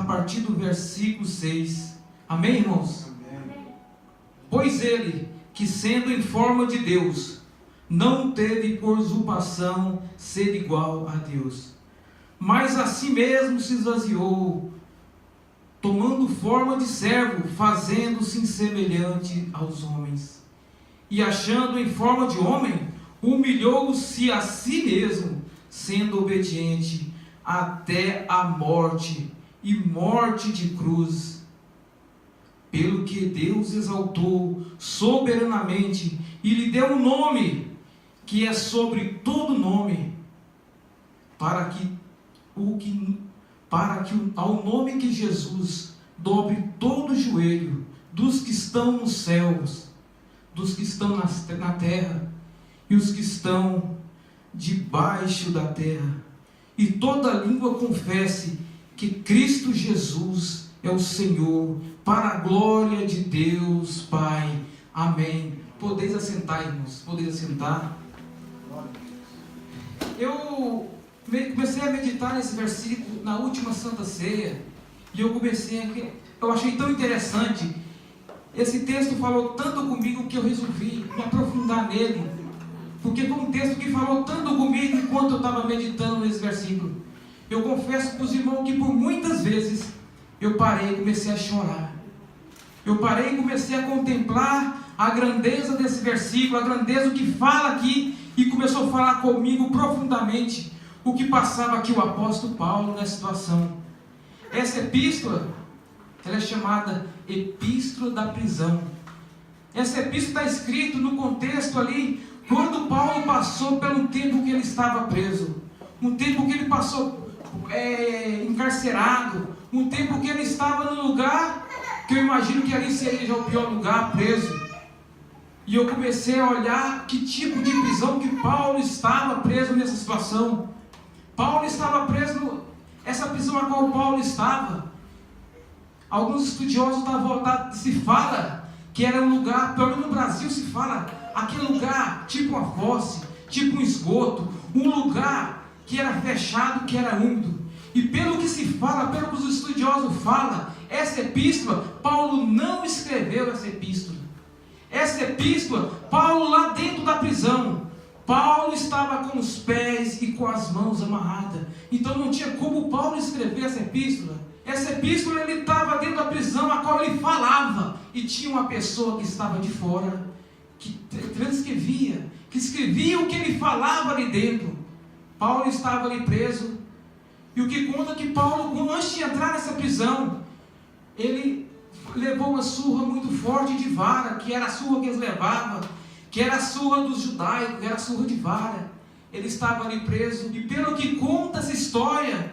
partir do versículo 6. Amém, irmãos? Amém. Pois ele, que sendo em forma de Deus, não teve por usurpação ser igual a Deus, mas a si mesmo se esvaziou, tomando forma de servo, fazendo-se semelhante aos homens. E achando em forma de homem, humilhou-se a si mesmo, sendo obediente até a morte, e morte de cruz. Pelo que Deus exaltou soberanamente, e lhe deu um nome, que é sobre todo nome, para que ao nome que Jesus dobre todo o joelho, dos que estão nos céus, dos que estão na terra, e os que estão debaixo da terra, e toda língua confesse que Cristo Jesus é o Senhor, para a glória de Deus Pai. Amém. Podeis assentar, irmãos, podeis assentar. Eu comecei a meditar nesse versículo na última Santa Ceia, e eu achei tão interessante. Esse texto falou tanto comigo que eu resolvi me aprofundar nele, porque foi um texto que falou tanto comigo enquanto eu estava meditando nesse versículo. Eu confesso para os irmãos que por muitas vezes eu parei e comecei a chorar. Eu parei e comecei a contemplar a grandeza desse versículo, a grandeza do que fala aqui, e começou a falar comigo profundamente o que passava aqui o apóstolo Paulo nessa situação. Essa epístola, ela é chamada Epístola da prisão. Essa epístola está escrita no contexto ali, quando Paulo passou pelo tempo que ele estava preso, um tempo que ele passou encarcerado, um tempo que ele estava no lugar que eu imagino que ali seria já o pior lugar, preso. E eu comecei a olhar que tipo de prisão que Paulo estava preso nessa situação. Paulo estava preso, essa prisão a qual Paulo estava, alguns estudiosos da volta se fala que era um lugar, pelo menos no Brasil se fala, aquele lugar tipo uma fosse, tipo um esgoto, um lugar que era fechado, que era úmido. E pelo que se fala, pelo que os estudiosos falam, essa epístola, Paulo não escreveu essa epístola. Essa epístola, Paulo lá dentro da prisão, Paulo estava com os pés e com as mãos amarradas. Então não tinha como Paulo escrever essa epístola. Essa epístola, ele estava dentro da prisão a qual ele falava. E tinha uma pessoa que estava de fora, que transcrevia, que escrevia o que ele falava ali dentro. Paulo estava ali preso. E o que conta é que Paulo, antes de entrar nessa prisão, ele levou uma surra muito forte de vara, que era a surra que eles levavam, que era a surra dos judaicos, que era a surra de vara. Ele estava ali preso, e pelo que conta essa história,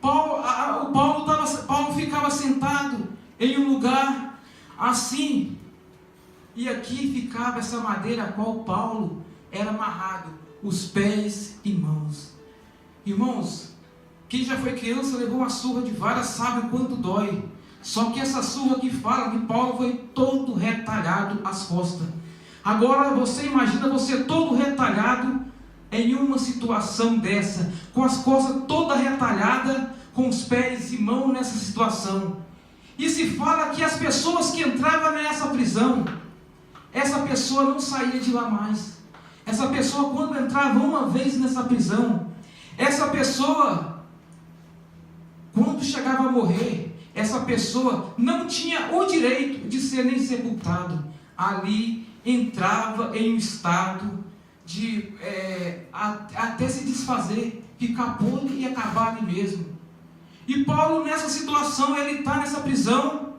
Paulo ficava sentado em um lugar assim, e aqui ficava essa madeira a qual Paulo era amarrado, os pés e mãos. Irmãos, quem já foi criança levou uma surra de vara sabe o quanto dói. Só que essa surra aqui fala que Paulo foi todo retalhado as costas. Agora você imagina você todo retalhado em uma situação dessa, com as costas toda retalhada, com os pés e mãos nessa situação. E se fala que as pessoas que entravam nessa prisão, essa pessoa não saía de lá mais. Essa pessoa, quando entrava uma vez nessa prisão, essa pessoa, quando chegava a morrer, essa pessoa não tinha o direito de ser nem sepultado. Ali entrava em um estado de até se desfazer, ficar podre e acabar ali mesmo. E Paulo nessa situação, ele está nessa prisão,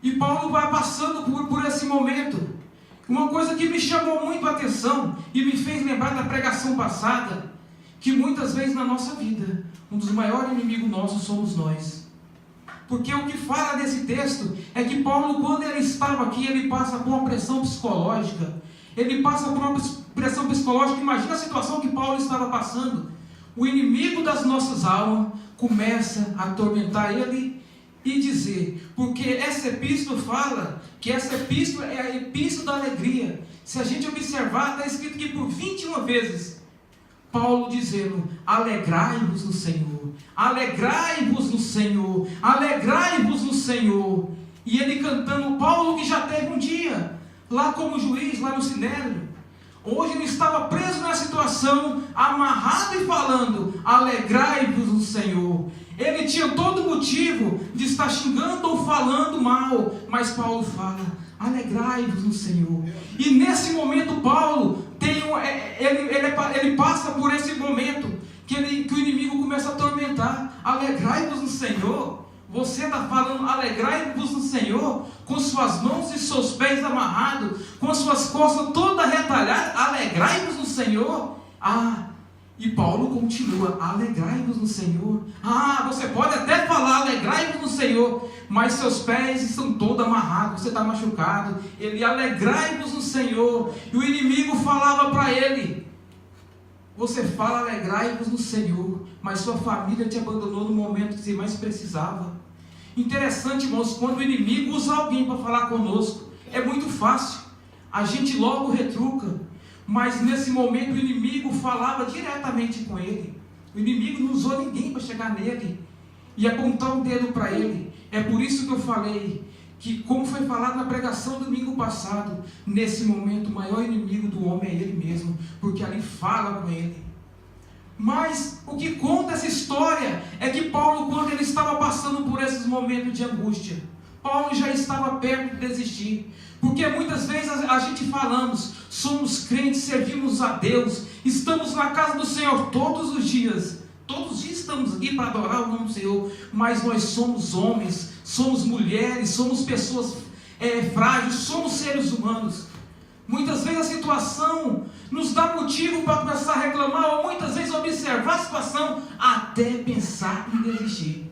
e Paulo vai passando por esse momento. Uma coisa que me chamou muito a atenção e me fez lembrar da pregação passada, que muitas vezes na nossa vida, um dos maiores inimigos nossos somos nós. Porque o que fala desse texto é que Paulo, quando ele estava aqui, ele passa por uma pressão psicológica. Ele passa por uma pressão psicológica. Imagina a situação que Paulo estava passando. O inimigo das nossas almas começa a atormentar ele e dizer, porque essa epístola fala que essa epístola é a epístola da alegria. Se a gente observar, está escrito que por 21 vezes Paulo dizendo: alegrai-vos no Senhor, alegrai-vos no Senhor, alegrai-vos no Senhor. E ele cantando, Paulo que já teve um dia lá como juiz, lá no Sinédrio, hoje ele estava preso na situação, amarrado e falando: alegrai-vos no Senhor. Ele tinha todo motivo de estar xingando ou falando mal, mas Paulo fala: alegrai-vos no Senhor. E nesse momento Paulo ele passa por esse momento que o inimigo começa a atormentar. Alegrai-vos no Senhor. Você está falando: alegrai-vos no Senhor, com suas mãos e seus pés amarrados, com suas costas todas retalhadas. Alegrai-vos no Senhor. E Paulo continua: alegrai-vos no Senhor. Você pode até falar: alegrai-vos no Senhor, mas seus pés estão todos amarrados, você está machucado. Ele: alegrai-vos no Senhor. E o inimigo falava para ele: você fala alegrai-vos no Senhor, mas sua família te abandonou no momento que você mais precisava. Interessante, irmãos, quando o inimigo usa alguém para falar conosco, é muito fácil, a gente logo retruca. Mas nesse momento o inimigo falava diretamente com ele. O inimigo não usou ninguém para chegar nele e apontar um dedo para ele. É por isso que eu falei que, como foi falado na pregação do domingo passado, nesse momento o maior inimigo do homem é ele mesmo, porque ali fala com ele. Mas o que conta essa história é que Paulo, quando ele estava passando por esses momentos de angústia, Paulo já estava perto de desistir. Porque muitas vezes a gente falamos, somos crentes, servimos a Deus, estamos na casa do Senhor todos os dias estamos aqui para adorar o nome do Senhor, mas nós somos homens, somos mulheres, somos pessoas frágeis, somos seres humanos. Muitas vezes a situação nos dá motivo para começar a reclamar, ou muitas vezes observar a situação até pensar em desistir.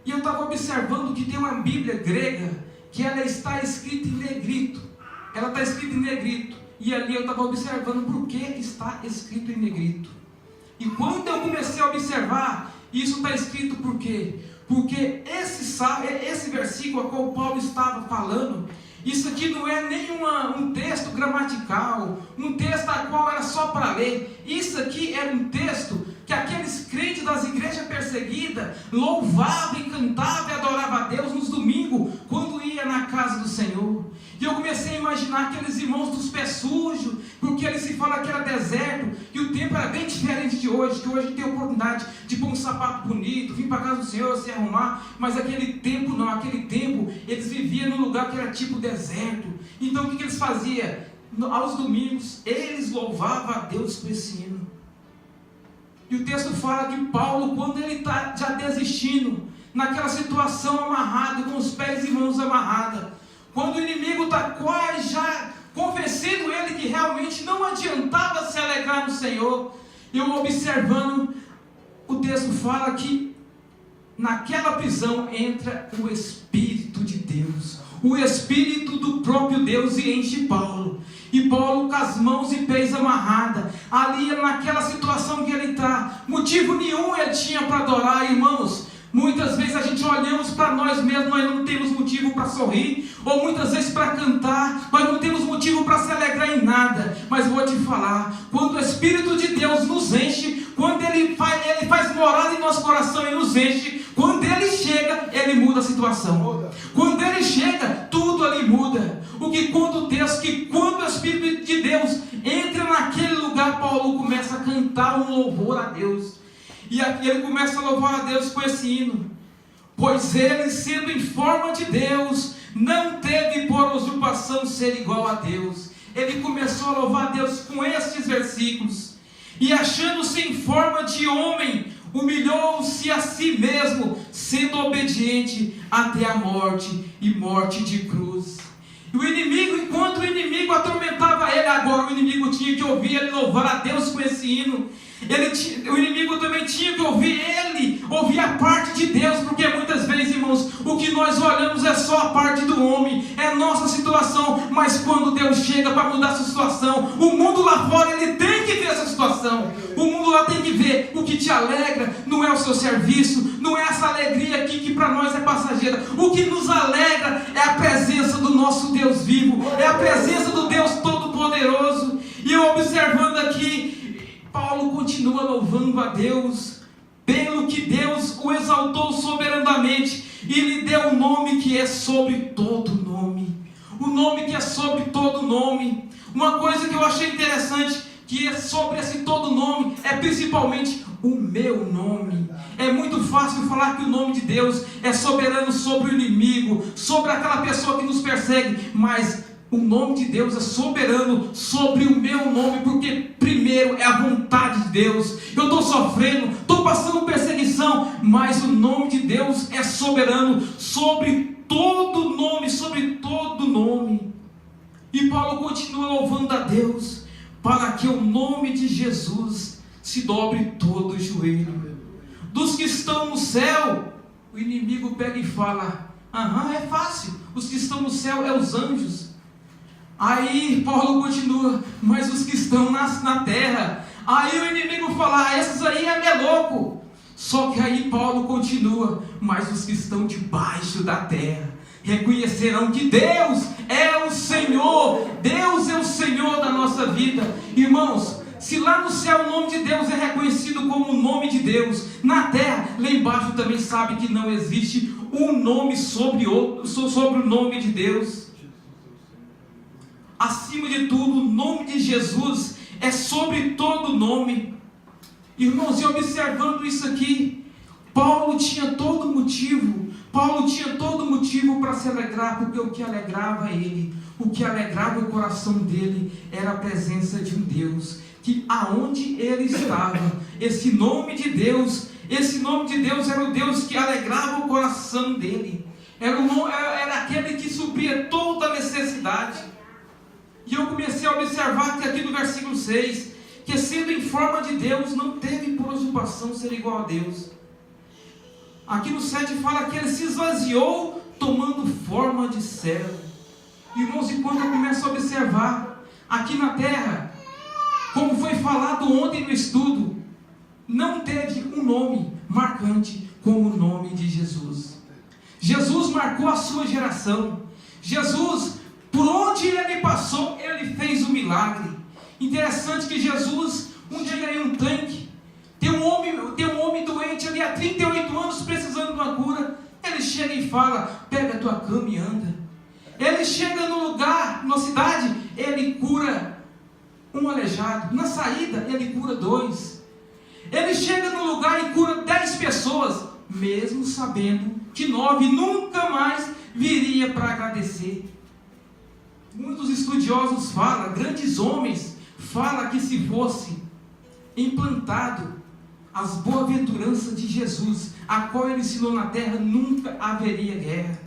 E eu estava observando que tem uma Bíblia grega que ela está escrita em negrito. Ela está escrita em negrito. E ali eu estava observando por que está escrito em negrito. E quando eu comecei a observar, isso está escrito por quê? Porque esse versículo a qual Paulo estava falando, isso aqui não é um texto gramatical, um texto a qual era só para ler. Isso aqui era um texto que aqueles crentes das igrejas perseguidas louvavam e cantavam e adoravam a Deus nos domingos, quando ia na casa do Senhor. E eu comecei a imaginar aqueles irmãos dos pés sujos, porque eles se falam que era deserto, e o tempo era bem diferente de hoje, que hoje tem a oportunidade de pôr um sapato bonito, vir para a casa do Senhor, se arrumar, mas aquele tempo não, aquele tempo eles viviam num lugar que era tipo deserto. Então o que eles faziam? Aos domingos, eles louvavam a Deus com esse hino. E o texto fala que Paulo, quando ele está já desistindo, naquela situação amarrado, com os pés e mãos amarrados, quando o inimigo está quase já convencendo ele que realmente não adiantava se alegrar no Senhor, eu observando, o texto fala que naquela prisão entra o Espírito de Deus, o Espírito do próprio Deus, e enche Paulo. E Paulo com as mãos e pés amarradas, ali naquela situação que ele está, motivo nenhum ele tinha para adorar, irmãos. Muitas vezes a gente olhamos para nós mesmos, nós não temos motivo para sorrir, ou muitas vezes para cantar, nós não temos motivo para se alegrar em nada. Mas vou te falar, quando o Espírito de Deus nos enche, quando ele faz morada em nosso coração e nos enche, quando ele chega, ele muda a situação. Quando ele chega, tudo ali muda. O que conta o texto, que quando o Espírito de Deus entra naquele lugar, Paulo começa a cantar um louvor a Deus. E aqui ele começa a louvar a Deus com esse hino. Pois ele, sendo em forma de Deus, não teve por usurpação ser igual a Deus. Ele começou a louvar a Deus com estes versículos. E achando-se em forma de homem, humilhou-se a si mesmo, sendo obediente até a morte, e morte de cruz. E o inimigo, enquanto o inimigo atormentava ele, agora o inimigo tinha que ouvir ele louvar a Deus com esse hino. O inimigo também tinha que ouvir a parte de Deus, porque muitas vezes, irmãos, o que nós olhamos é só a parte do homem, é a nossa situação, mas quando Deus chega para mudar essa situação, o mundo lá fora, ele tem que ver essa situação, o mundo lá tem que ver. O que te alegra não é o seu serviço, não é essa alegria aqui que para nós é passageira. O que nos alegra é a presença do nosso Deus vivo, é a presença do Deus Todo-Poderoso. E eu observando aqui, Deus, pelo que Deus o exaltou soberanamente e lhe deu um nome que é sobre todo nome. O nome que é sobre todo nome. Uma coisa que eu achei interessante, que é sobre esse todo nome, é principalmente o meu nome. É muito fácil falar que o nome de Deus é soberano sobre o inimigo, sobre aquela pessoa que nos persegue, mas o nome de Deus é soberano sobre o meu nome, porque primeiro é a vontade de Deus. Eu estou sofrendo, estou passando perseguição, mas o nome de Deus é soberano sobre todo nome, sobre todo nome. E Paulo continua louvando a Deus, para que o nome de Jesus se dobre todo o joelho. Dos que estão no céu, o inimigo pega e fala: aham, é fácil, os que estão no céu é os anjos. Aí Paulo continua: mas os que estão na terra. Aí o inimigo fala: esses aí é louco. Só que aí Paulo continua: mas os que estão debaixo da terra reconhecerão que Deus é o Senhor. Deus é o Senhor da nossa vida. Irmãos, se lá no céu o nome de Deus é reconhecido como o nome de Deus, na terra, lá embaixo também sabe que não existe um nome sobre o nome de Deus. Acima de tudo, o nome de Jesus é sobre todo nome. Irmãos, e observando isso aqui, Paulo tinha todo motivo para se alegrar, porque o que alegrava ele, o que alegrava o coração dele, era a presença de um Deus, que aonde ele estava, esse nome de Deus era o Deus que alegrava o coração dele, era aquele que supria toda a necessidade. E eu comecei a observar que aqui no versículo 6, que sendo em forma de Deus, não teve por usurpação ser igual a Deus. Aqui no 7 fala que ele se esvaziou, tomando forma de servo. Irmãos, e quando eu começo a observar, aqui na terra, como foi falado ontem no estudo, não teve um nome marcante como o nome de Jesus. Jesus marcou a sua geração. Jesus, por onde ele passou, ele fez um milagre. Interessante que Jesus, um dia em um tanque, tem um homem doente ali há 38 anos precisando de uma cura. Ele chega e fala: pega a tua cama e anda. Ele chega no lugar, na cidade, ele cura um aleijado. Na saída, ele cura 2. Ele chega no lugar e cura 10 pessoas, mesmo sabendo que 9 nunca mais viria para agradecer. Muitos estudiosos falam, grandes homens falam que se fosse implantado as boas-aventuranças de Jesus, a qual ele ensinou na terra, nunca haveria guerra.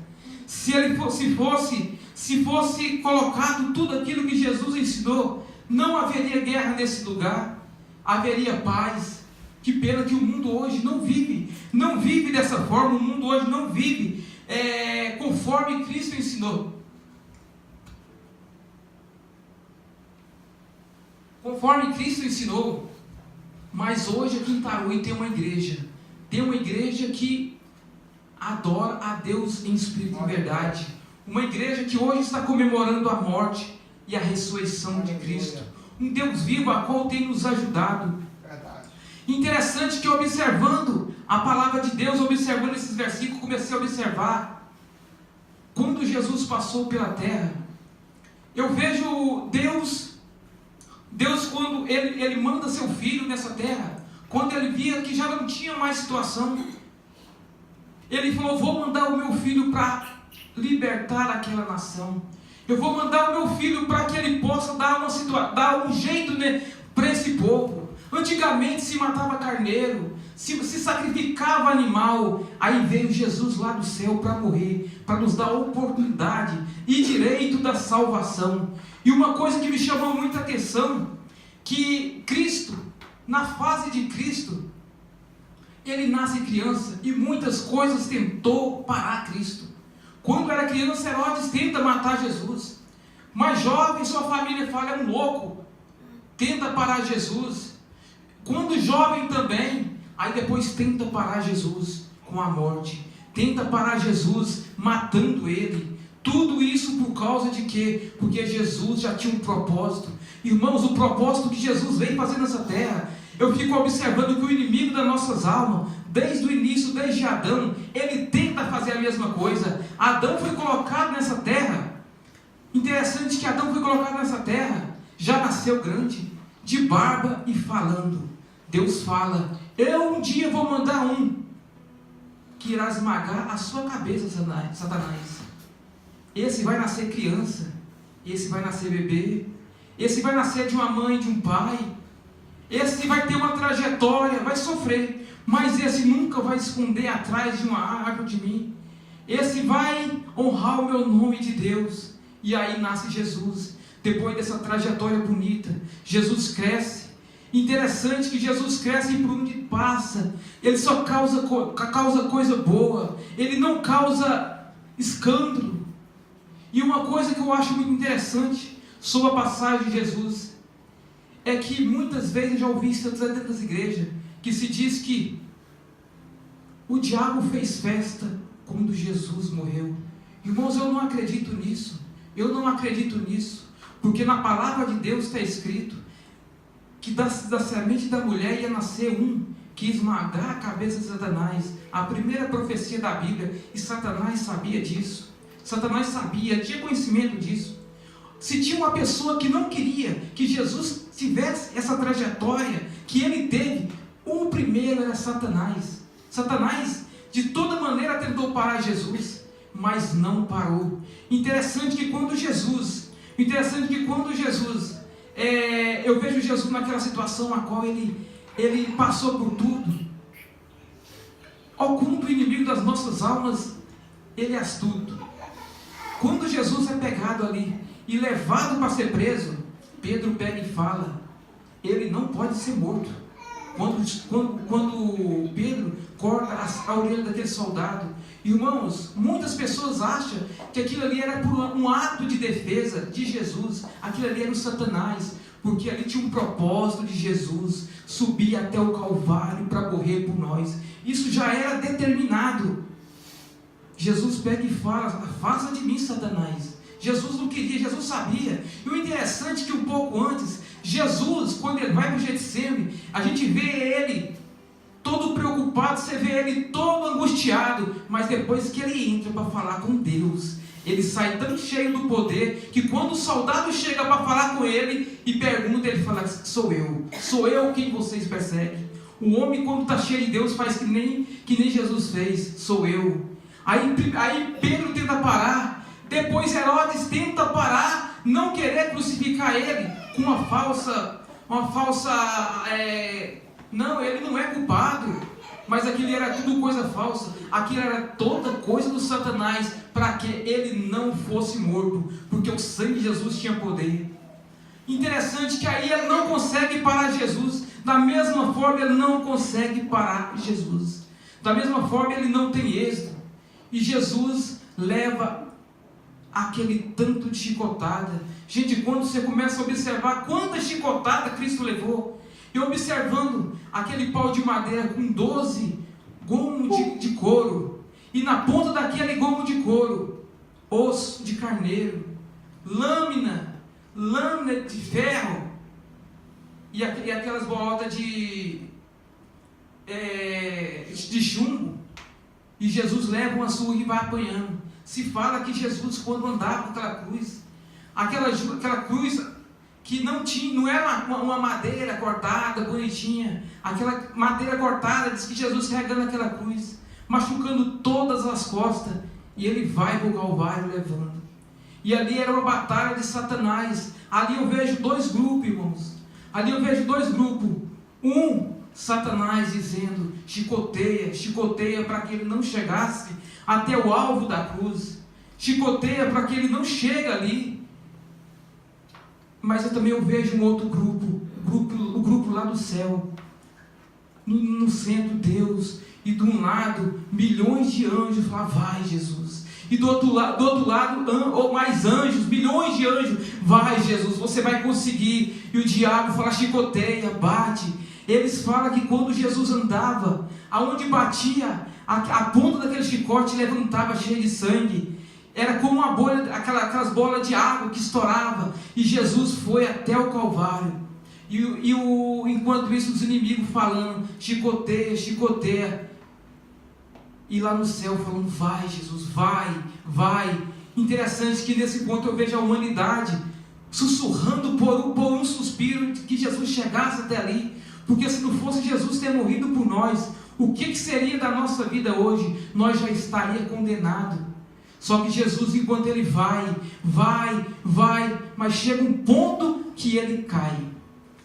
Se fosse colocado tudo aquilo que Jesus ensinou, não haveria guerra nesse lugar, haveria paz. Que pena que o mundo hoje não vive dessa forma. O mundo hoje não vive conforme Cristo ensinou. Conforme Cristo ensinou. Mas hoje aqui em Itaúí tem uma igreja que adora a Deus em espírito e verdade, uma igreja que hoje está comemorando a morte e a ressurreição de Cristo, um Deus vivo a qual tem nos ajudado. Interessante que observando a palavra de Deus, observando esses versículos, comecei a observar quando Jesus passou pela terra. Eu vejo Deus quando ele manda seu filho nessa terra, quando ele via que já não tinha mais situação, ele falou: vou mandar o meu filho para libertar aquela nação. Eu vou mandar o meu filho para que ele possa dar um jeito, para esse povo. Antigamente se matava carneiro, se sacrificava animal. Aí veio Jesus lá do céu para morrer, para nos dar a oportunidade e direito da salvação. E uma coisa que me chamou muita atenção, que Cristo, na fase de Cristo, ele nasce criança e muitas coisas tentou parar Cristo. Quando era criança, Herodes tenta matar Jesus. Mas jovem, sua família fala: é um louco, tenta parar Jesus. Quando jovem também, aí depois tenta parar Jesus com a morte, tenta parar Jesus matando ele. Tudo isso por causa de quê? Porque Jesus já tinha um propósito. Irmãos, o propósito que Jesus veio fazer nessa terra Eu fico observando que o inimigo das nossas almas, desde o início, desde Adão, ele tenta fazer a mesma coisa. Adão foi colocado nessa terra. Interessante que Adão foi colocado nessa terra, já nasceu grande, de barba e falando. Deus fala: eu um dia vou mandar um que irá esmagar a sua cabeça, Satanás. Esse vai nascer criança, esse vai nascer bebê, esse vai nascer de uma mãe, de um pai, esse vai ter uma trajetória, vai sofrer, mas esse nunca vai esconder atrás de uma árvore de mim. Esse vai honrar o meu nome de Deus. E aí nasce Jesus. Depois dessa trajetória bonita, Jesus cresce. Interessante que Jesus cresce e por onde passa, ele só causa coisa boa, ele não causa escândalo. E uma coisa que eu acho muito interessante sobre a passagem de Jesus é que muitas vezes eu já ouvi isso dentro das igrejas, que se diz que o diabo fez festa quando Jesus morreu. Irmãos, eu não acredito nisso. Eu não acredito nisso, porque na palavra de Deus está escrito que da semente da mulher ia nascer um que esmagar a cabeça de Satanás. A primeira profecia da Bíblia, e Satanás sabia disso. Satanás sabia, tinha conhecimento disso. Se tinha uma pessoa que não queria que Jesus tivesse essa trajetória que ele teve, o primeiro era Satanás. Satanás de toda maneira tentou parar Jesus, mas não parou. Interessante que quando Jesus, eu vejo Jesus naquela situação na qual ele passou por tudo. Ao quanto o inimigo das nossas almas, ele é astuto. Quando Jesus é pegado ali e levado para ser preso, Pedro pega e fala: ele não pode ser morto. Quando Pedro corta a orelha daquele soldado, irmãos, muitas pessoas acham que aquilo ali era por um ato de defesa de Jesus. Aquilo ali era o Satanás, porque ali tinha um propósito de Jesus subir até o Calvário para morrer por nós. Isso já era determinado. Jesus pega e fala: afasta de mim, Satanás. Jesus não queria, Jesus sabia. E o interessante é que um pouco antes, Jesus, quando ele vai para o Getsemane, a gente vê ele todo preocupado, você vê ele todo angustiado, mas depois que ele entra para falar com Deus, ele sai tão cheio do poder, que quando o soldado chega para falar com ele e pergunta, ele fala: sou eu quem vocês perseguem. O homem, quando está cheio de Deus, faz que nem Jesus fez: sou eu. Aí Pedro tenta parar, depois Herodes tenta parar, não querer crucificar ele com uma falsa, não, ele não é culpado, mas aquilo era tudo coisa falsa, aquilo era toda coisa do Satanás, para que ele não fosse morto, porque o sangue de Jesus tinha poder. Interessante que aí ele não consegue parar Jesus, da mesma forma ele não consegue parar Jesus, da mesma forma ele não tem êxito, e Jesus leva aquele tanto de chicotada. Gente, quando você começa a observar quanta chicotada Cristo levou, e observando aquele pau de madeira com 12 gomos de couro, e na ponta daquele gomo de couro, osso de carneiro, lâmina de ferro, e aquelas bolotas de chumbo, e Jesus leva uma surra e vai apanhando. Se fala que Jesus, quando andava com aquela cruz que não era uma madeira cortada, bonitinha, aquela madeira cortada, diz que Jesus carregando aquela cruz, machucando todas as costas, e ele vai para o Calvário levando. E ali era uma batalha de Satanás. Ali eu vejo dois grupos, irmãos. Ali eu vejo dois grupos. Satanás dizendo: chicoteia para que ele não chegasse até o alvo da cruz, chicoteia para que ele não chegue ali. Mas eu também vejo um outro grupo, o grupo lá do céu, no centro Deus, e de um lado milhões de anjos falam: vai Jesus, e do outro lado ou mais anjos, milhões de anjos: vai Jesus, você vai conseguir. E o diabo fala: chicoteia, bate. Eles falam que quando Jesus andava, aonde batia, a ponta daquele chicote levantava cheia de sangue. Era como uma bolha, aquelas bolas de água que estourava. E Jesus foi até o Calvário. Enquanto isso, os inimigos falando, chicoteia, chicoteia. E lá no céu falando, vai Jesus, vai, vai. Interessante que nesse ponto eu vejo a humanidade sussurrando por um suspiro que Jesus chegasse até ali. Porque se não fosse Jesus ter morrido por nós, o que seria da nossa vida hoje? Nós já estaríamos condenados. Só que Jesus, enquanto ele vai, mas chega um ponto que ele cai.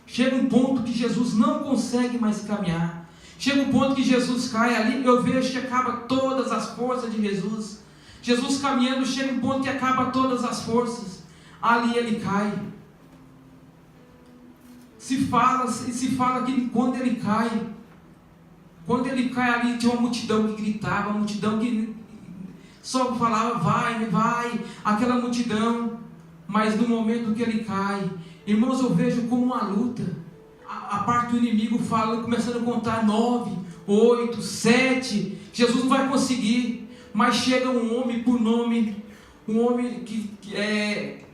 Chega um ponto que Jesus não consegue mais caminhar. Chega um ponto que Jesus cai ali, eu vejo que acaba todas as forças de Jesus. Jesus caminhando, chega um ponto que acaba todas as forças. Ali ele cai. Se fala que quando ele cai ali, tinha uma multidão que gritava, uma multidão que só falava, vai, vai, aquela multidão. Mas no momento que ele cai, irmãos, eu vejo como uma luta. A parte do inimigo fala, começando a contar 9, 8, 7, Jesus não vai conseguir. Mas chega um homem por nome, um homem que é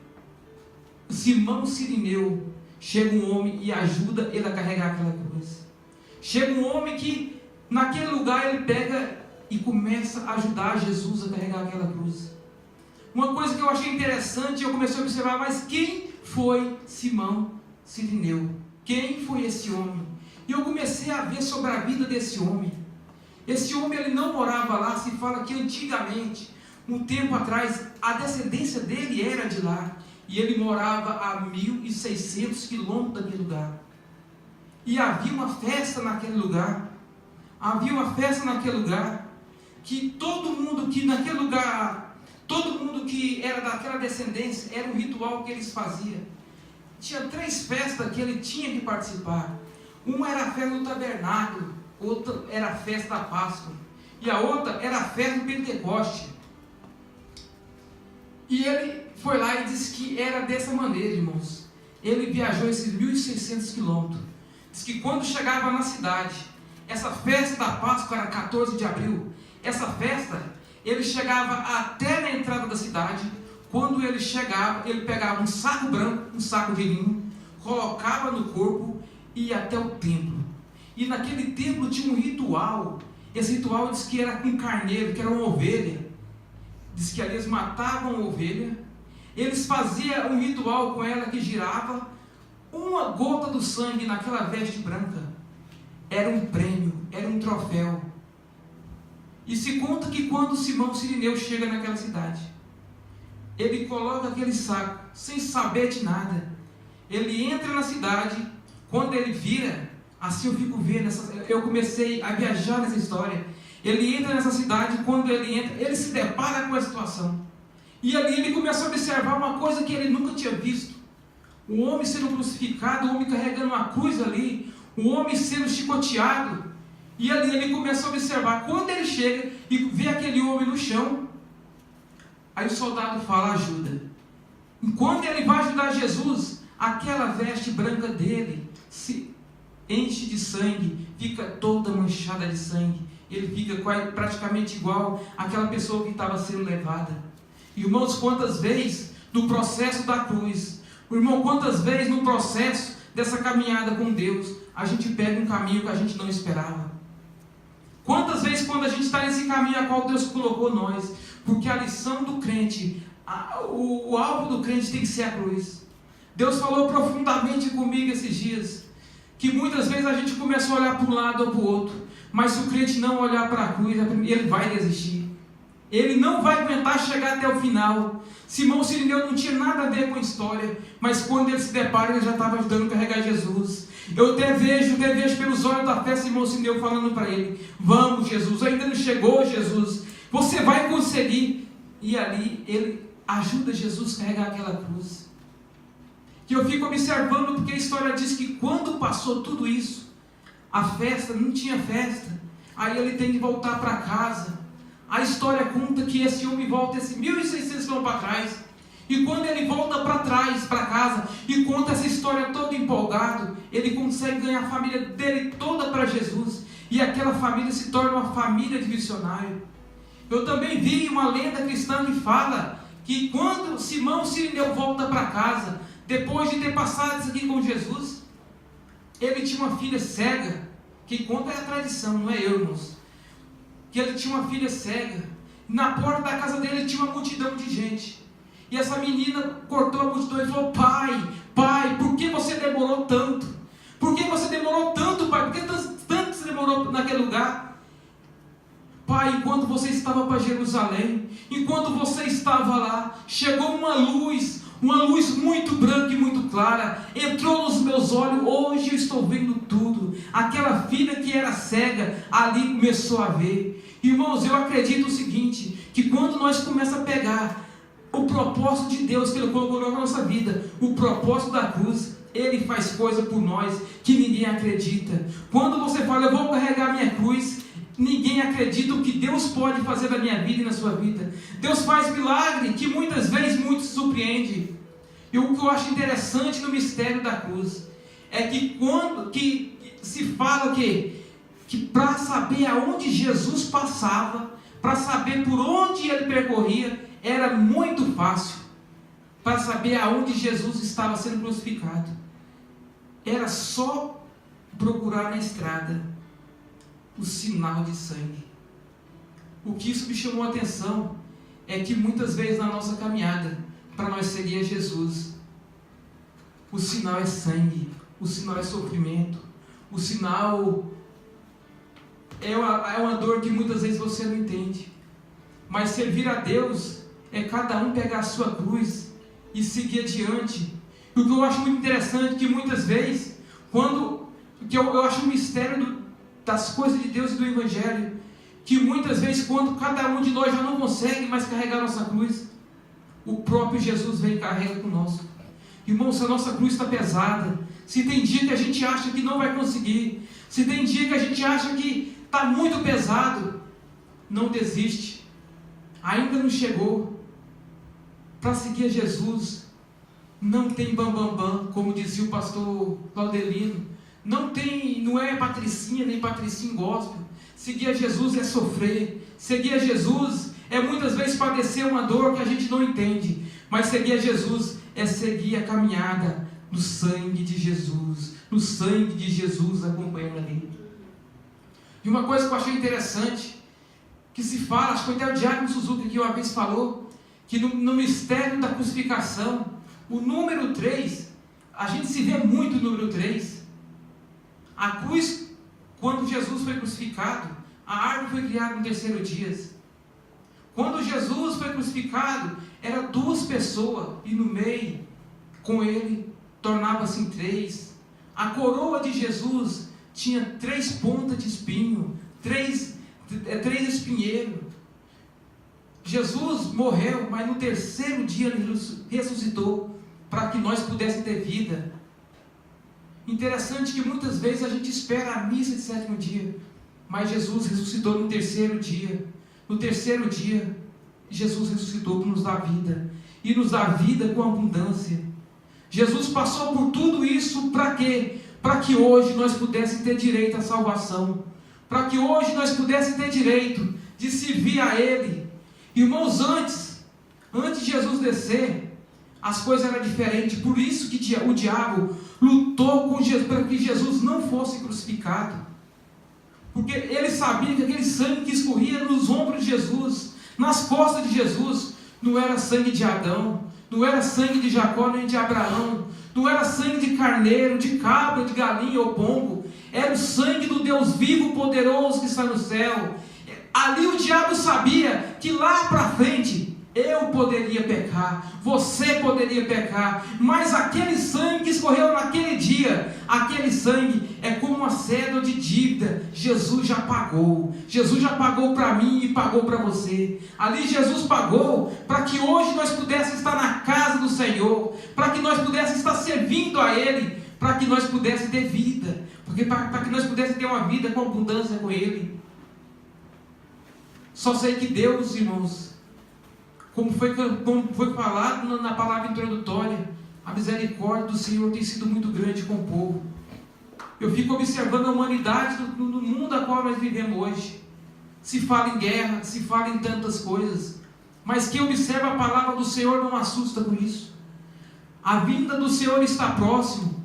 Simão Cirineu. Chega um homem e ajuda ele a carregar aquela cruz. Chega um homem que naquele lugar ele pega e começa a ajudar Jesus a carregar aquela cruz. Uma coisa que eu achei interessante, eu comecei a observar, mas quem foi Simão Cirineu? Quem foi esse homem? E eu comecei a ver sobre a vida desse homem. Esse homem, ele não morava lá. Se fala que antigamente, um tempo atrás, a descendência dele era de lá. E ele morava a 1.600 quilômetros daquele lugar. E havia uma festa naquele lugar. Havia uma festa naquele lugar. Que todo mundo que naquele lugar, todo mundo que era daquela descendência, era um ritual que eles faziam. Tinha 3 festas que ele tinha que participar. Uma era a festa do tabernáculo, outra era a festa da Páscoa, e a outra era a festa do Pentecoste. E ele foi lá e disse que era dessa maneira, irmãos. Ele viajou esses 1.600 quilômetros. Diz que quando chegava na cidade, essa festa da Páscoa era 14 de abril. Essa festa, ele chegava até na entrada da cidade. Quando ele chegava, ele pegava um saco branco, um saco de linho, colocava no corpo e ia até o templo. E naquele templo tinha um ritual. Esse ritual diz que era com carneiro, que era uma ovelha. Diz que ali eles matavam a ovelha. Eles faziam um ritual com ela que girava. Uma gota do sangue naquela veste branca era um prêmio, era um troféu. E se conta que quando Simão Cirineu chega naquela cidade, ele coloca aquele saco, sem saber de nada. Ele entra na cidade. Quando ele vira, assim eu fico vendo, eu comecei a viajar nessa história. Ele entra nessa cidade, quando ele entra, ele se depara com a situação. E ali ele começa a observar uma coisa que ele nunca tinha visto. Um homem sendo crucificado, um homem carregando uma cruz ali, um homem sendo chicoteado. E ali ele começa a observar. Quando ele chega e vê aquele homem no chão, aí o soldado fala, ajuda. E quando ele vai ajudar Jesus, aquela veste branca dele se enche de sangue, fica toda manchada de sangue. Ele fica praticamente igual àquela pessoa que estava sendo levada. Irmãos, quantas vezes no processo da cruz, irmão, quantas vezes no processo dessa caminhada com Deus, a gente pega um caminho que a gente não esperava. Quantas vezes quando a gente está nesse caminho a qual Deus colocou nós, porque a lição do crente, o alvo do crente tem que ser a cruz. Deus falou profundamente comigo esses dias, que muitas vezes a gente começa a olhar para um lado ou para o outro, mas se o crente não olhar para a cruz, ele vai desistir. Ele não vai aguentar chegar até o final. Simão Cirineu não tinha nada a ver com a história, mas quando ele se depara, ele já estava ajudando a carregar Jesus. Eu até vejo pelos olhos da fé Simão Cirineu falando para ele, vamos Jesus, ainda não chegou Jesus, você vai conseguir. E ali ele ajuda Jesus a carregar aquela cruz. Que eu fico observando, porque a história diz que quando passou tudo isso, a festa, não tinha festa, aí ele tem que voltar para casa. A história conta que esse homem volta esse 1.600 km para trás, e quando ele volta para trás, para casa, e conta essa história todo empolgado, ele consegue ganhar a família dele toda para Jesus, e aquela família se torna uma família de missionário. Eu também vi uma lenda cristã que fala que quando Simão Cirineu volta para casa, depois de ter passado isso aqui com Jesus, ele tinha uma filha cega, que conta é a tradição, não é eu, irmãos, que ele tinha uma filha cega, na porta da casa dele tinha uma multidão de gente, e essa menina cortou a multidão e falou: pai, por que você demorou tanto? Por que você demorou tanto, pai? Por que tanto você demorou naquele lugar? Pai, enquanto você estava para Jerusalém, enquanto você estava lá, chegou uma luz muito branca e muito clara, entrou nos meus olhos, hoje eu estou vendo tudo. Aquela filha que era cega, ali começou a ver. Irmãos, eu acredito o seguinte, que quando nós começamos a pegar o propósito de Deus que Ele colocou na nossa vida, o propósito da cruz, Ele faz coisa por nós que ninguém acredita. Quando você fala: eu vou carregar minha cruz, ninguém acredita o que Deus pode fazer na minha vida e na sua vida. Deus faz milagre que muitas vezes muito surpreende. E o que eu acho interessante no mistério da cruz é que quando que se fala que para saber aonde Jesus passava, para saber por onde ele percorria, era muito fácil. Para saber aonde Jesus estava sendo crucificado, era só procurar na estrada o sinal de sangue. O que isso me chamou a atenção é que muitas vezes na nossa caminhada, para nós seguir a Jesus, o sinal é sangue, o sinal é sofrimento, o sinal é uma dor que muitas vezes você não entende. Mas servir a Deus é cada um pegar a sua cruz e seguir adiante. E o que eu acho muito interessante é que muitas vezes, eu acho um mistério das coisas de Deus e do Evangelho, que muitas vezes quando cada um de nós já não consegue mais carregar a nossa cruz, o próprio Jesus vem e carrega conosco. Irmão, se a nossa cruz está pesada, se tem dia que a gente acha que não vai conseguir, se tem dia que a gente acha que está muito pesado, não desiste, ainda não chegou. Para seguir a Jesus, não tem bam, como dizia o pastor Claudelino, não é patricinha nem patricinho gospel. Seguir a Jesus é sofrer, seguir a Jesus é muitas vezes padecer uma dor que a gente não entende, mas seguir a Jesus é seguir a caminhada no sangue de Jesus, no sangue de Jesus acompanhando ali. E uma coisa que eu achei interessante, que se fala, acho que até o Diácono Suzuki que uma vez falou, que no mistério da crucificação, o número 3, a gente se vê muito no número 3. A cruz, quando Jesus foi crucificado, a árvore foi criada no 3º dia. Quando Jesus foi crucificado, eram 2 pessoas, e no meio, com ele, tornava-se em 3. A coroa de Jesus tinha 3 pontas de espinho, 3 espinheiros. Jesus morreu, mas no 3º dia ele ressuscitou, para que nós pudéssemos ter vida. Interessante que muitas vezes a gente espera a missa de 7º dia, mas Jesus ressuscitou no 3º dia. No 3º dia, Jesus ressuscitou para nos dar vida, e nos dar vida com abundância. Jesus passou por tudo isso para quê? Para que hoje nós pudéssemos ter direito à salvação, para que hoje nós pudéssemos ter direito de servir a Ele. Irmãos, antes de Jesus descer, as coisas eram diferentes. Por isso que o diabo lutou com Jesus, para que Jesus não fosse crucificado, porque ele sabia que aquele sangue que escorria nos ombros de Jesus, nas costas de Jesus, não era sangue de Adão, não era sangue de Jacó nem de Abraão, não era sangue de carneiro, de cabra, de galinha ou pombo, era o sangue do Deus vivo, poderoso, que está no céu. Ali o diabo sabia que lá para frente eu poderia pecar, você poderia pecar, mas aquele sangue que escorreu naquele dia, aquele sangue é como uma cédula de dívida. Jesus já pagou para mim e pagou para você. Ali Jesus pagou para que hoje nós pudéssemos estar na casa do Senhor, para que nós pudéssemos estar servindo a Ele, para que nós pudéssemos ter vida, para que nós pudéssemos ter uma vida com abundância com Ele. Só sei que Deus, irmãos, como foi falado na palavra introdutória, a misericórdia do Senhor tem sido muito grande com o povo. Eu fico observando a humanidade no mundo a qual nós vivemos hoje. Se fala em guerra, se fala em tantas coisas, mas quem observa a palavra do Senhor não assusta com isso. A vinda do Senhor está próximo.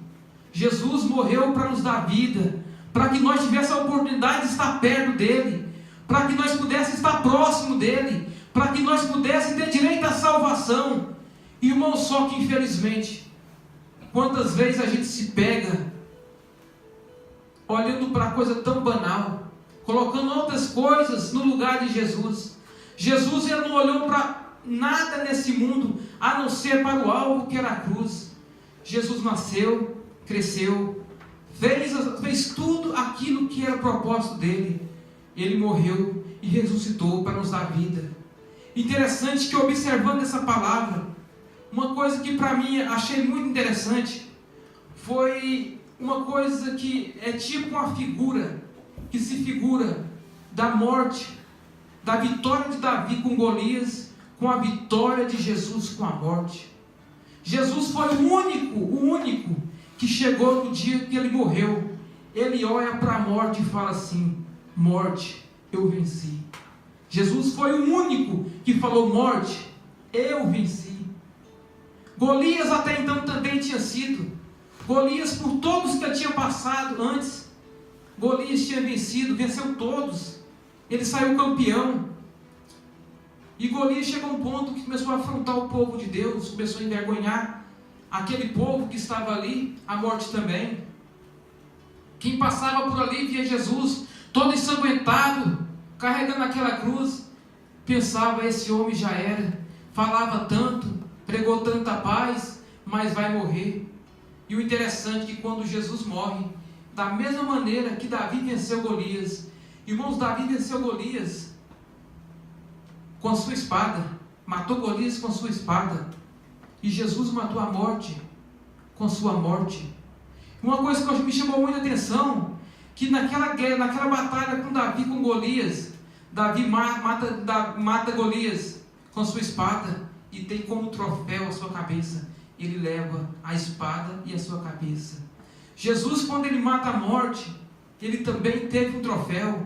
Jesus morreu para nos dar vida, para que nós tivéssemos a oportunidade de estar perto dele, para que nós pudéssemos estar próximo dele, para que nós pudéssemos ter direito à salvação. Irmão, só que infelizmente, quantas vezes a gente se pega olhando para coisa tão banal, colocando outras coisas no lugar de Jesus. Jesus, ele não olhou para nada nesse mundo, a não ser para o alvo que era a cruz. Jesus nasceu, cresceu, fez tudo aquilo que era o propósito dele. Ele morreu e ressuscitou para nos dar vida. Interessante que, observando essa palavra, uma coisa que para mim achei muito interessante foi uma coisa que é tipo uma figura, que se figura da morte, da vitória de Davi com Golias, com a vitória de Jesus com a morte. Jesus foi o único que chegou no dia que ele morreu. Ele olha para a morte e fala assim: morte, eu venci. Jesus foi o único que falou: morte, eu venci. Golias até então também tinha sido. Golias, por todos que ele tinha passado antes, Golias tinha vencido, venceu todos. Ele saiu campeão. E Golias chegou a um ponto que começou a afrontar o povo de Deus, começou a envergonhar aquele povo que estava ali, a morte também. Quem passava por ali via Jesus, todo ensanguentado, carregando aquela cruz, pensava: esse homem já era, falava tanto, pregou tanta paz, mas vai morrer. E o interessante é que quando Jesus morre, da mesma maneira que Davi venceu Golias, irmãos, Davi venceu Golias com a sua espada, matou Golias com a sua espada, e Jesus matou a morte com a sua morte. Uma coisa que me chamou muita atenção, que naquela guerra, naquela batalha com Davi com Golias, Davi mata Golias com a sua espada, e tem como troféu a sua cabeça. Ele leva a espada e a sua cabeça. Jesus, quando ele mata a morte, ele também teve um troféu,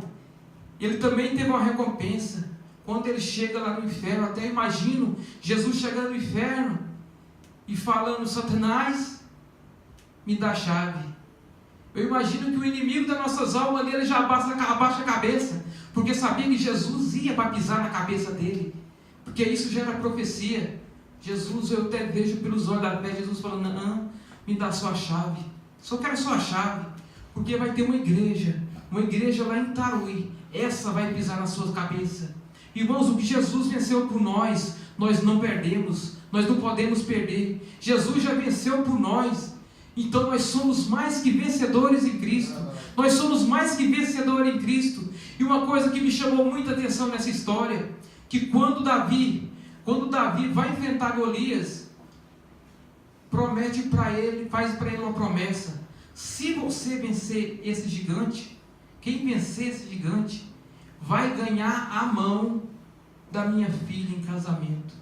ele também teve uma recompensa. Quando ele chega lá no inferno, até imagino Jesus chegando no inferno e falando: Satanás, me dá a chave. Eu imagino que o inimigo das nossas almas dele já abaixa a cabeça, porque sabia que Jesus ia para pisar na cabeça dele, porque isso já era profecia. Jesus, eu até vejo pelos olhos da fé, Jesus falando: não, me dá a sua chave, só quero a sua chave, porque vai ter uma igreja lá em Taruí, essa vai pisar na sua cabeça. Irmãos, o que Jesus venceu por nós, nós não perdemos, nós não podemos perder. Jesus já venceu por nós, então nós somos mais que vencedores em Cristo. Nós somos mais que vencedores em Cristo. E uma coisa que me chamou muita atenção nessa história, que quando Davi vai enfrentar Golias, promete para ele, faz para ele uma promessa: se você vencer esse gigante, quem vencer esse gigante, vai ganhar a mão da minha filha em casamento.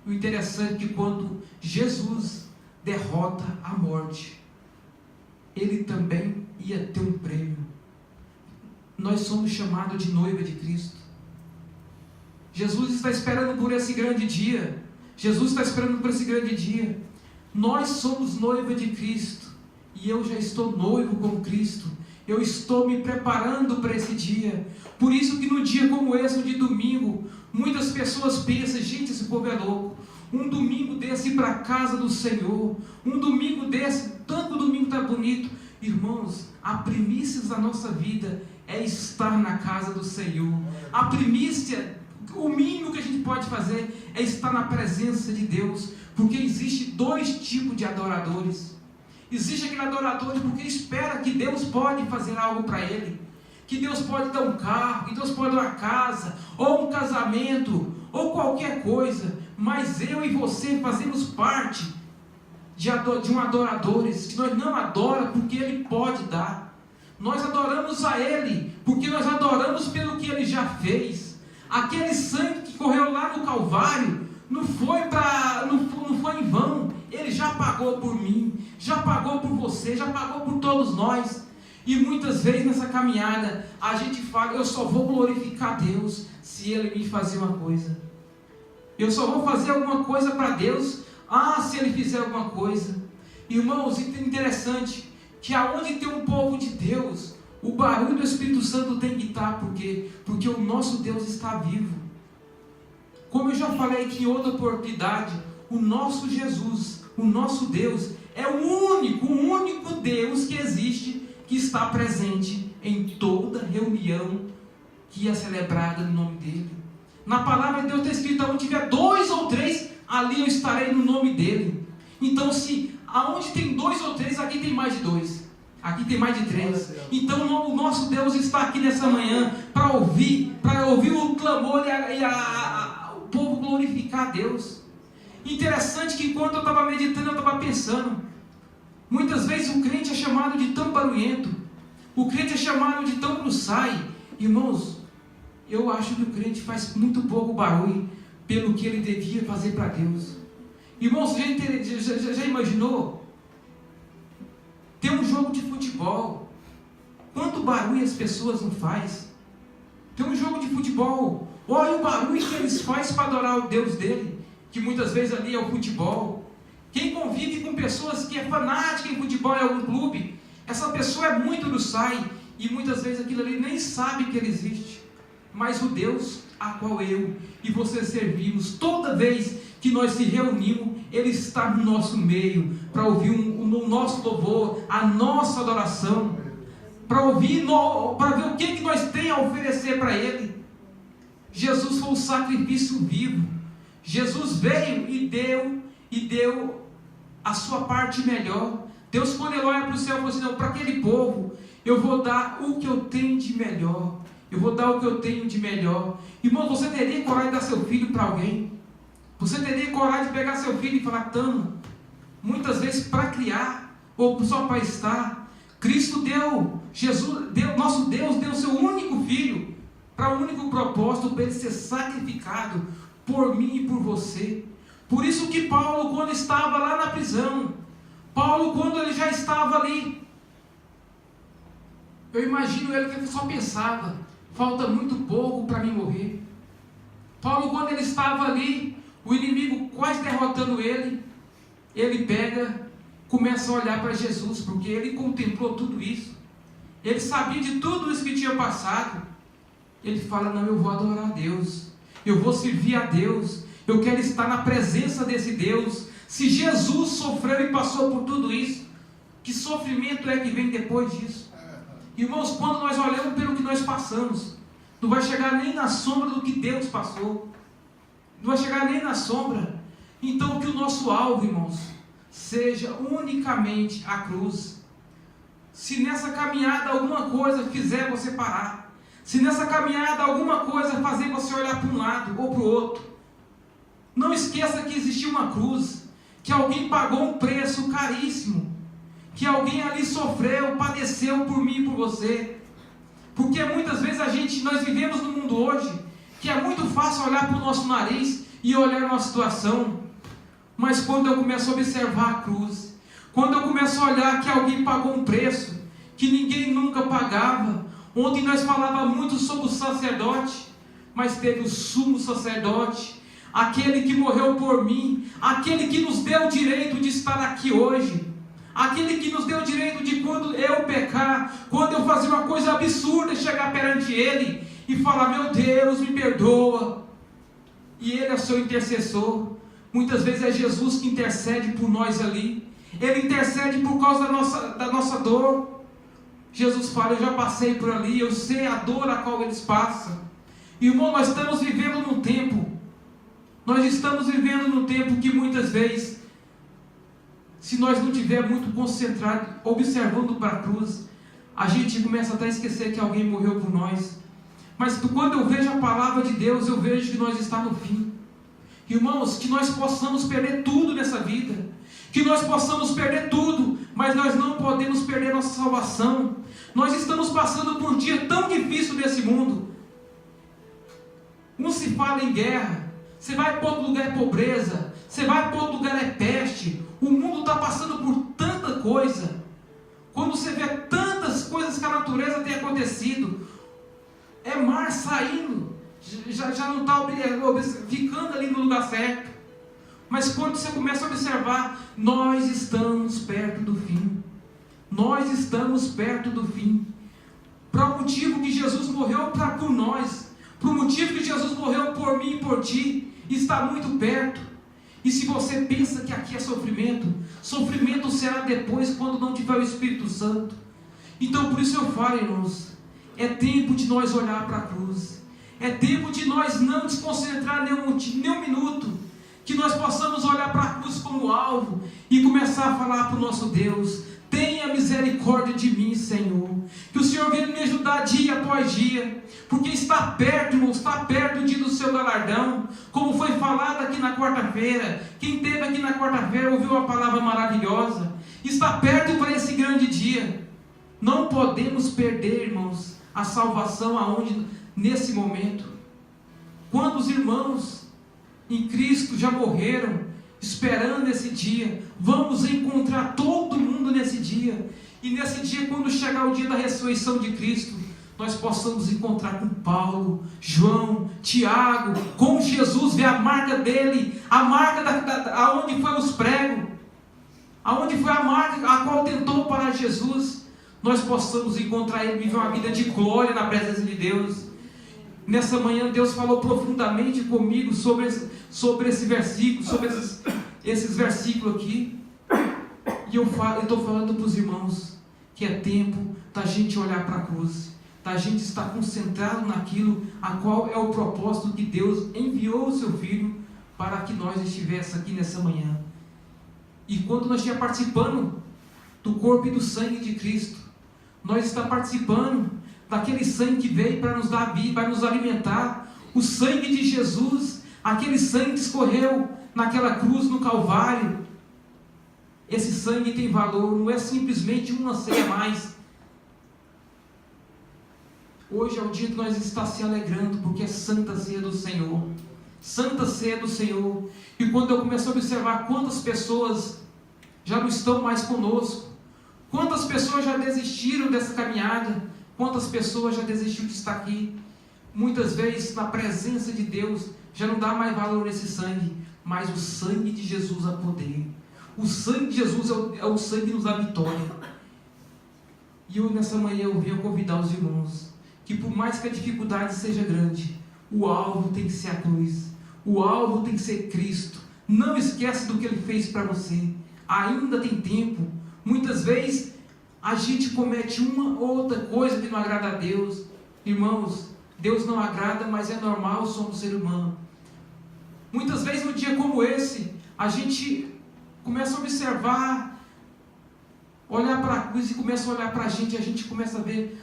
O interessante é que quando Jesus derrota a morte, ele também ia ter um prêmio. Nós somos chamados de noiva de Cristo. Jesus está esperando por esse grande dia. Jesus está esperando por esse grande dia. Nós somos noiva de Cristo, e eu já estou noivo com Cristo. Eu estou me preparando para esse dia. Por isso que no dia como esse, no dia de domingo, muitas pessoas pensam: gente, esse povo é louco. Um domingo desse ir para a casa do Senhor, um domingo desse, tanto domingo está bonito. Irmãos, a primícia da nossa vida é estar na casa do Senhor. A primícia, o mínimo que a gente pode fazer é estar na presença de Deus, porque existe dois tipos de adoradores. Existe aquele adorador porque espera que Deus pode fazer algo para ele, que Deus pode dar um carro, que Deus pode dar uma casa, ou um casamento, ou qualquer coisa. Mas eu e você fazemos parte de um adoradores, que nós não adoramos porque Ele pode dar. Nós adoramos a Ele porque nós adoramos pelo que Ele já fez. Aquele sangue que correu lá no Calvário não foi em vão. Ele já pagou por mim, já pagou por você, já pagou por todos nós. E muitas vezes nessa caminhada a gente fala: eu só vou glorificar Deus se Ele me fazer uma coisa. Eu só vou fazer alguma coisa para Deus, se Ele fizer alguma coisa. Irmãos, interessante que aonde tem um povo de Deus, o barulho do Espírito Santo tem que estar. Por quê? Porque o nosso Deus está vivo. Como eu já falei aqui em outra oportunidade, o nosso Jesus, o nosso Deus, é o único Deus que existe, que está presente em toda reunião que é celebrada no nome dele. Na palavra de Deus está escrito: onde tiver 2 ou 3, ali eu estarei no nome dele. Então, se aonde tem 2 ou 3, aqui tem mais de 2, aqui tem mais de 3. Então o nosso Deus está aqui nessa manhã para ouvir o clamor e o povo glorificar a Deus. Interessante que enquanto eu estava meditando, eu estava pensando, muitas vezes o crente é chamado de tão barulhento, o crente é chamado de tão bruçai. Irmãos, eu acho que o crente faz muito pouco barulho pelo que ele devia fazer para Deus. Irmãos, já imaginou? Tem um jogo de futebol, quanto barulho as pessoas não fazem? Tem um jogo de futebol, olha o barulho que eles fazem para adorar o Deus dele, que muitas vezes ali é o futebol. Quem convive com pessoas que é fanática em futebol em algum clube, essa pessoa é muito do sai, e muitas vezes aquilo ali nem sabe que ele existe. Mas o Deus a qual eu e você servimos, toda vez que nós se reunimos, Ele está no nosso meio, para ouvir o nosso louvor, a nossa adoração, para ouvir, para ver o que nós temos a oferecer para Ele. Jesus foi um sacrifício vivo. Jesus veio e deu a sua parte melhor. Deus, quando Ele olha para o céu, falou assim: não, para aquele povo eu vou dar o que eu tenho de melhor. Eu vou dar o que eu tenho de melhor. Irmão, você teria coragem de dar seu filho para alguém? Você teria coragem de pegar seu filho e falar: tamo, muitas vezes para criar, ou só para estar? Cristo deu, nosso Deus deu seu único filho, para o único propósito, para ele ser sacrificado por mim e por você. Por isso que Paulo, quando estava lá na prisão, Paulo, quando ele já estava ali, eu imagino ele que ele só pensava: falta muito pouco para mim morrer. Paulo, quando ele estava ali, o inimigo quase derrotando ele, ele começa a olhar para Jesus, porque ele contemplou tudo isso, ele sabia de tudo isso que tinha passado. Ele fala: não, eu vou adorar a Deus, eu vou servir a Deus, eu quero estar na presença desse Deus. Se Jesus sofreu e passou por tudo isso, que sofrimento é que vem depois disso? Irmãos, quando nós olhamos pelo que nós passamos, não vai chegar nem na sombra do que Deus passou, não vai chegar nem na sombra. Então que o nosso alvo, irmãos, seja unicamente a cruz. Se nessa caminhada alguma coisa fizer você parar, se nessa caminhada alguma coisa fazer você olhar para um lado ou para o outro, não esqueça que existiu uma cruz, que alguém pagou um preço caríssimo, que alguém ali sofreu, padeceu por mim e por você. Porque muitas vezes nós vivemos no mundo hoje, que é muito fácil olhar para o nosso nariz e olhar a nossa situação. Mas quando eu começo a observar a cruz, quando eu começo a olhar que alguém pagou um preço que ninguém nunca pagava. Ontem nós falávamos muito sobre o sacerdote, mas teve o sumo sacerdote, aquele que morreu por mim, aquele que nos deu o direito de estar aqui hoje, aquele que nos deu o direito de, quando eu pecar, quando eu fazer uma coisa absurda, chegar perante Ele e falar: meu Deus, me perdoa, e Ele é seu intercessor. Muitas vezes é Jesus que intercede por nós ali, Ele intercede por causa da nossa dor. Jesus fala: eu já passei por ali, eu sei a dor a qual eles passam. Irmão, nós estamos vivendo num tempo que muitas vezes, se nós não estiver muito concentrados, observando para a cruz, a gente começa até a esquecer que alguém morreu por nós. Mas quando eu vejo a palavra de Deus, eu vejo que nós estamos no fim. Irmãos, que nós possamos perder tudo nessa vida, que nós possamos perder tudo, mas nós não podemos perder nossa salvação. Nós estamos passando por um dia tão difícil nesse mundo. Não se fala em guerra, você vai para outro lugar é pobreza, você vai para outro lugar é peste. O mundo está passando por tanta coisa. Quando você vê tantas coisas que a natureza tem acontecido, é mar saindo, já não está ficando ali no lugar certo. Mas quando você começa a observar, nós estamos perto do fim. Nós estamos perto do fim. Para o motivo que Jesus morreu por nós, para o motivo que Jesus morreu por mim e por ti, está muito perto. E se você pensa que aqui é sofrimento, sofrimento será depois, quando não tiver o Espírito Santo. Então por isso eu falo, irmãos, é tempo de nós olhar para a cruz. É tempo de nós não desconcentrar nenhum minuto. Que nós possamos olhar para a cruz como alvo e começar a falar para o nosso Deus: tenha misericórdia de mim, Senhor. Que o Senhor venha me ajudar dia após dia, porque está perto, irmãos, está perto o dia do seu galardão. Como foi falado aqui na quarta-feira, quem esteve aqui na quarta-feira ouviu uma palavra maravilhosa. Está perto para esse grande dia. Não podemos perder, irmãos, a salvação aonde nesse momento. Quantos irmãos em Cristo já morreram esperando esse dia? Vamos encontrar todo mundo nesse dia. E nesse dia, quando chegar o dia da ressurreição de Cristo, nós possamos encontrar com Paulo, João, Tiago, com Jesus, ver a marca dele, a marca aonde foi os pregos, aonde foi a marca a qual tentou parar Jesus. Nós possamos encontrar ele, viver uma vida de glória na presença de Deus. Nessa manhã Deus falou profundamente comigo sobre esse versículo, sobre esses versículos aqui. E eu estou falando para os irmãos que é tempo da gente olhar para a cruz, da gente estar concentrado naquilo a qual é o propósito que Deus enviou o seu Filho para que nós estivéssemos aqui nessa manhã. E quando nós estivermos participando do corpo e do sangue de Cristo, nós estamos participando daquele sangue que veio para nos dar vida, para nos alimentar. O sangue de Jesus, aquele sangue que escorreu naquela cruz no Calvário. Esse sangue tem valor, não é simplesmente uma ceia a mais. Hoje é o dia que nós estamos se alegrando, porque é Santa Ceia do Senhor. Santa Ceia do Senhor. E quando eu começo a observar quantas pessoas já não estão mais conosco, quantas pessoas já desistiram dessa caminhada, quantas pessoas já desistiram de estar aqui, muitas vezes na presença de Deus, já não dá mais valor nesse sangue, mas o sangue de Jesus é poder. O sangue de Jesus é o sangue que nos dá vitória. E eu nessa manhã eu venho convidar os irmãos, que por mais que a dificuldade seja grande, o alvo tem que ser a cruz, o alvo tem que ser Cristo. Não esquece do que Ele fez para você, ainda tem tempo. Muitas vezes a gente comete uma ou outra coisa que não agrada a Deus. Irmãos, Deus não agrada, mas é normal, somos ser humano. Muitas vezes num dia como esse, a gente começa a observar, olhar para a cruz e começa a olhar para a gente começa a ver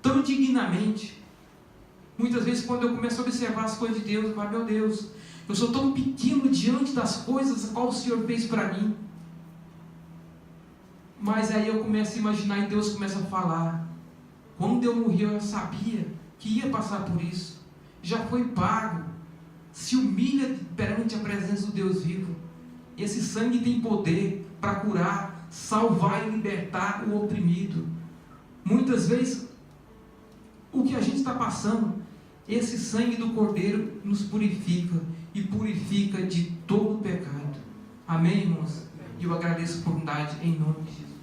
tão dignamente. Muitas vezes quando eu começo a observar as coisas de Deus, eu falo: meu Deus, eu sou tão pequeno diante das coisas que o Senhor fez para mim. Mas aí eu começo a imaginar e Deus começa a falar: quando eu morri eu sabia que ia passar por isso, já foi pago. Se humilha perante a presença do Deus vivo. Esse sangue tem poder para curar, salvar e libertar o oprimido. Muitas vezes o que a gente está passando, esse sangue do Cordeiro nos purifica e purifica de todo o pecado. Amém, irmãos? E eu agradeço a oportunidade em nome de Jesus.